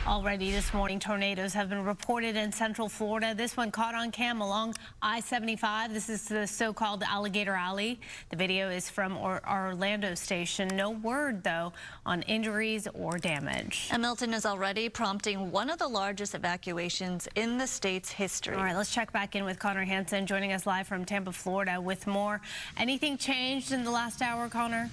Already this morning, tornadoes have been reported in central Florida. This one caught on cam along I-75. This is the so-called Alligator Alley. The video is from our Orlando station. No word, though, on injuries or damage. And Milton is already prompting one of the largest evacuations in the state's history. All right, let's check back in with Connor Hansen, joining us live from Tampa, Florida, with more. Anything changed in the last hour, Connor?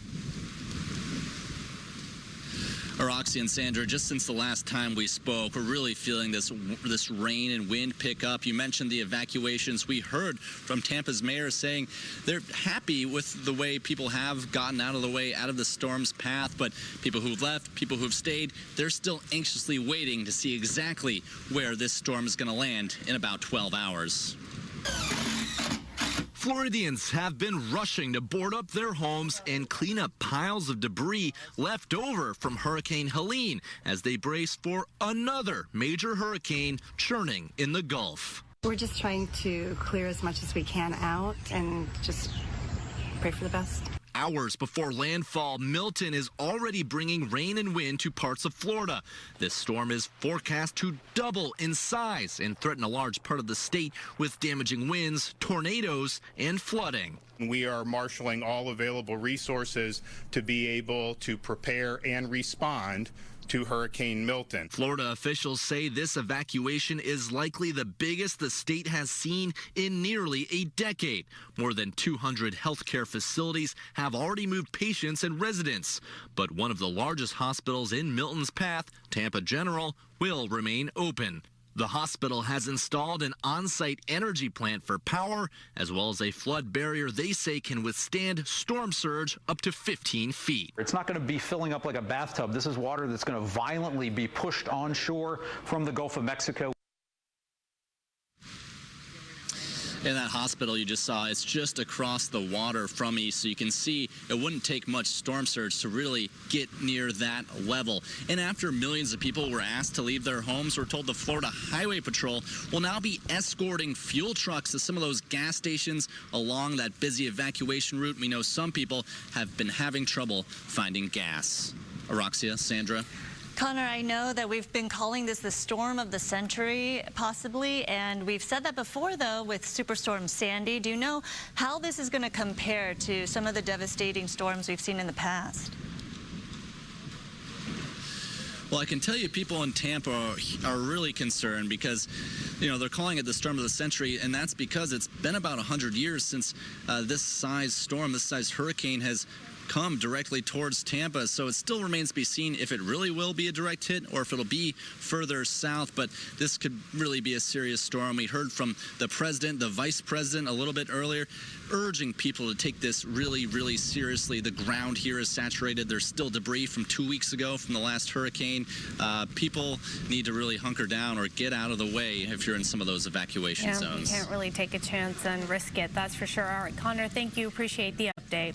Roxy and Sandra, just since the last time we spoke, we're really feeling this rain and wind pick up. You mentioned the evacuations. We heard from Tampa's mayor saying they're happy with the way people have gotten out of the way, out of the storm's path, but people who've left, people who've stayed, they're still anxiously waiting to see exactly where this storm is going to land in about 12 hours. Floridians have been rushing to board up their homes and clean up piles of debris left over from Hurricane Helene as they brace for another major hurricane churning in the Gulf. We're just trying to clear as much as we can out and just pray for the best. Hours before landfall, Milton is already bringing rain and wind to parts of Florida. This storm is forecast to double in size and threaten a large part of the state with damaging winds, tornadoes, and flooding. We are marshaling all available resources to be able to prepare and respond to Hurricane Milton. Florida officials say this evacuation is likely the biggest the state has seen in nearly a decade. More than 200 healthcare facilities have already moved patients and residents. But one of the largest hospitals in Milton's path, Tampa General, will remain open. The hospital has installed an on-site energy plant for power, as well as a flood barrier they say can withstand storm surge up to 15 feet. It's not going to be filling up like a bathtub. This is water that's going to violently be pushed onshore from the Gulf of Mexico. In that hospital you just saw, it's just across the water from me, so you can see it wouldn't take much storm surge to really get near that level. And after millions of people were asked to leave their homes, we're told the Florida Highway Patrol will now be escorting fuel trucks to some of those gas stations along that busy evacuation route. We know some people have been having trouble finding gas. Aroxia, Sandra. Connor, I know that we've been calling this the storm of the century, possibly, and we've said that before, though, with Superstorm Sandy. Do you know how this is going to compare to some of the devastating storms we've seen in the past? Well, I can tell you people in Tampa are really concerned because, you know, they're calling it the storm of the century, and that's because it's been about 100 years since this size storm, this size hurricane has come directly towards Tampa, so it still remains to be seen if it really will be a direct hit or if it'll be further south. But this could really be a serious storm. We heard from the president, the vice president a little bit earlier, urging people to take this really, really seriously. The ground here is saturated. There's still debris from 2 weeks ago from the last hurricane. People need to really hunker down or get out of the way if you're in some of those evacuation zones. You can't really take a chance and risk it, that's for sure. All right, Connor, thank you. Appreciate the update.